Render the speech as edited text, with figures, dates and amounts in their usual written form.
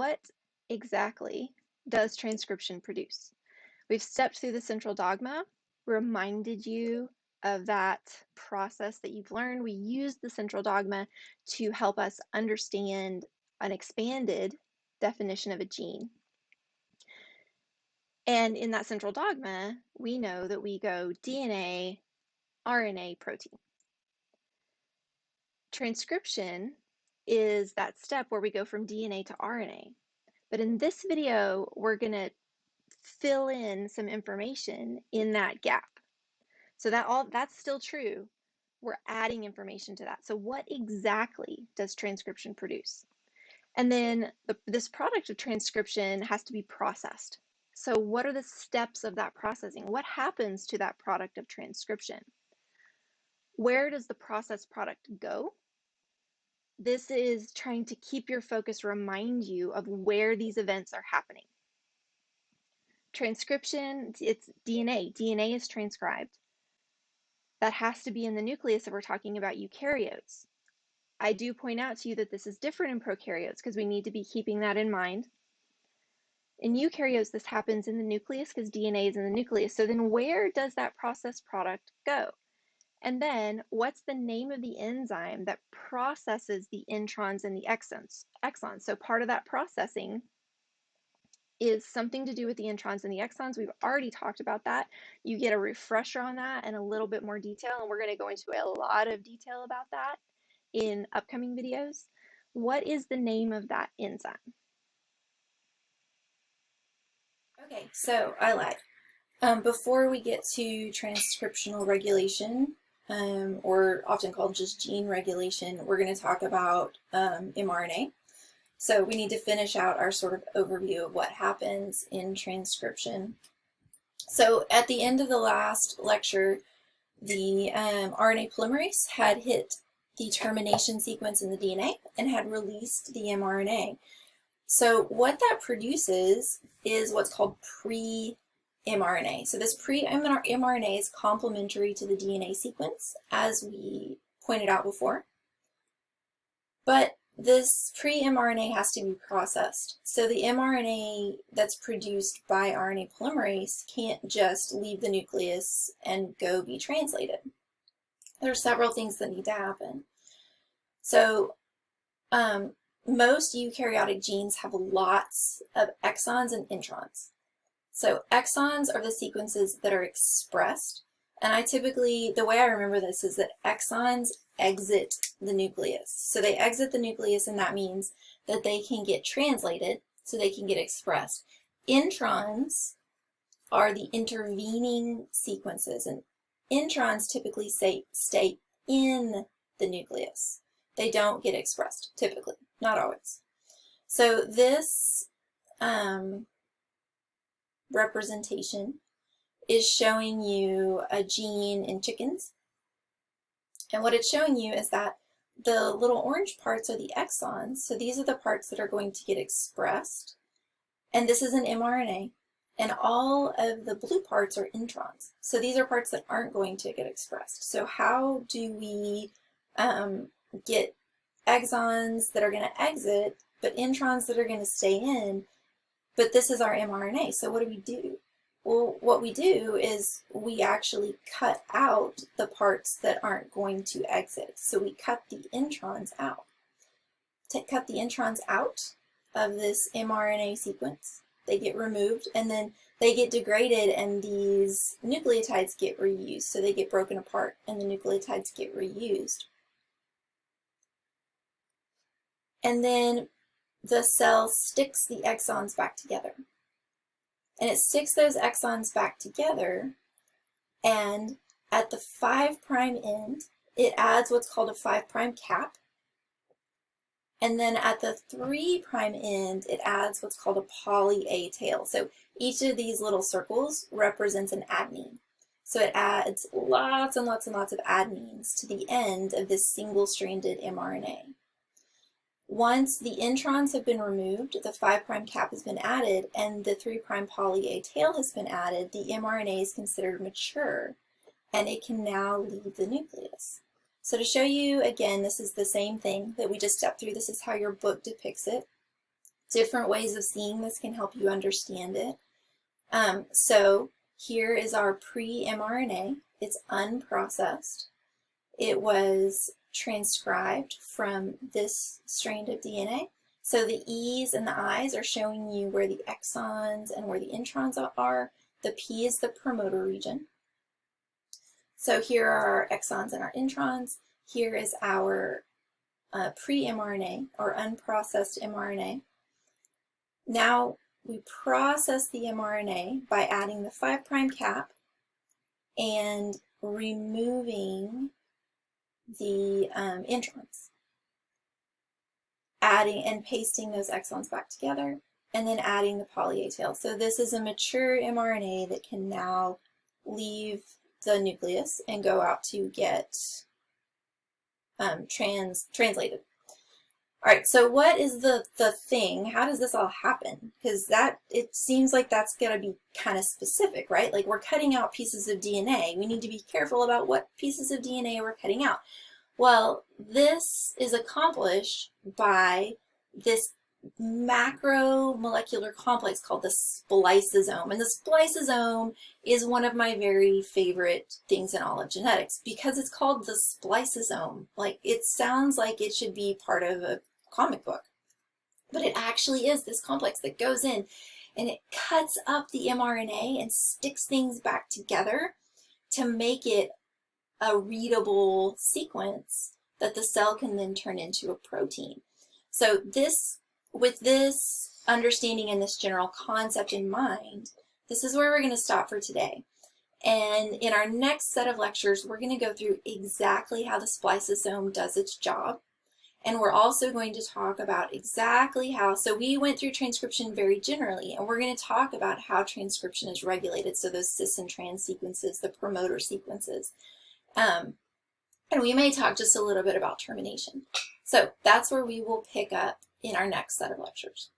What exactly does transcription produce? We've stepped through the central dogma, reminded you of that process that you've learned. We use the central dogma to help us understand an expanded definition of a gene. And in that central dogma, we know that we go DNA, RNA, protein. Transcription is that step where we go from DNA to RNA. But in this video, we're going to fill in some information in that gap. So that's still true. We're adding information to that. So what exactly does transcription produce? And then this product of transcription has to be processed. So what are the steps of that processing? What happens to that product of transcription? Where does the processed product go? This is trying to keep your focus, remind you of where these events are happening. Transcription, it's DNA. DNA is transcribed. That has to be in the nucleus if we're talking about eukaryotes. I do point out to you that this is different in prokaryotes because we need to be keeping that in mind. In eukaryotes, this happens in the nucleus because DNA is in the nucleus. So then where does that processed product go? And then what's the name of the enzyme that processes the introns and the exons? So part of that processing is something to do with the introns and the exons. We've already talked about that. You get a refresher on that and a little bit more detail, and we're going to go into a lot of detail about that in upcoming videos. What is the name of that enzyme? Okay, so I lied. Before we get to transcriptional regulation, or often called just gene regulation, we're going to talk about mRNA. So we need to finish out our sort of overview of what happens in transcription. So at the end of the last lecture, the RNA polymerase had hit the termination sequence in the DNA and had released the mRNA. So what that produces is what's called pre-mRNA. So this pre-mRNA is complementary to the DNA sequence, as we pointed out before. But this pre-mRNA has to be processed. So the mRNA that's produced by RNA polymerase can't just leave the nucleus and go be translated. There are several things that need to happen. So most eukaryotic genes have lots of exons and introns. So exons are the sequences that are expressed, and the way I remember this is that exons exit the nucleus. So they exit the nucleus, and that means that they can get translated, so they can get expressed. Introns are the intervening sequences, and introns typically stay in the nucleus. They don't get expressed, typically, not always. So this representation is showing you a gene in chickens. And what it's showing you is that the little orange parts are the exons. So these are the parts that are going to get expressed. And this is an mRNA. And all of the blue parts are introns. So these are parts that aren't going to get expressed. So how do we get exons that are going to exit, but introns that are going to stay in? But this is our mRNA. So what do? Well, what we do is we actually cut out the parts that aren't going to exit. So we cut the introns out. To cut the introns out of this mRNA sequence, they get removed, and then they get degraded, and these nucleotides get reused. So they get broken apart, and the nucleotides get reused. And then the cell sticks the exons back together. And it sticks those exons back together, and at the 5' end, it adds what's called a 5' cap. And then at the 3' end, it adds what's called a poly A tail. So each of these little circles represents an adenine. So it adds lots and lots and lots of adenines to the end of this single-stranded mRNA. Once the introns have been removed, the 5' cap has been added, and the 3' poly A tail has been added, the mRNA is considered mature, and it can now leave the nucleus. So to show you, again, this is the same thing that we just stepped through. This is how your book depicts it. different ways of seeing this can help you understand it. So here is our pre-mRNA. It's unprocessed. It was transcribed from this strand of DNA. So the E's and the I's are showing you where the exons and where the introns are. The P is the promoter region. So here are our exons and our introns. Here is our pre-mRNA or unprocessed mRNA. Now we process the mRNA by adding the 5' cap and removing the introns, adding and pasting those exons back together, and then adding the poly A tail. So this is a mature mRNA that can now leave the nucleus and go out to get translated. All right, so what is the thing? How does this all happen? Because it seems like that's going to be kind of specific, right? Like we're cutting out pieces of DNA. We need to be careful about what pieces of DNA we're cutting out. Well, this is accomplished by this macromolecular complex called the spliceosome. And the spliceosome is one of my very favorite things in all of genetics because it's called the spliceosome. Like it sounds like it should be part of a comic book, but it actually is this complex that goes in and it cuts up the mRNA and sticks things back together to make it a readable sequence that the cell can then turn into a protein. So with this understanding and this general concept in mind, this is where we're going to stop for today. And in our next set of lectures, we're going to go through exactly how the spliceosome does its job. And we're also going to talk about exactly how, so we went through transcription very generally, and we're going to talk about how transcription is regulated. So those cis and trans sequences, the promoter sequences. And we may talk just a little bit about termination. So that's where we will pick up in our next set of lectures.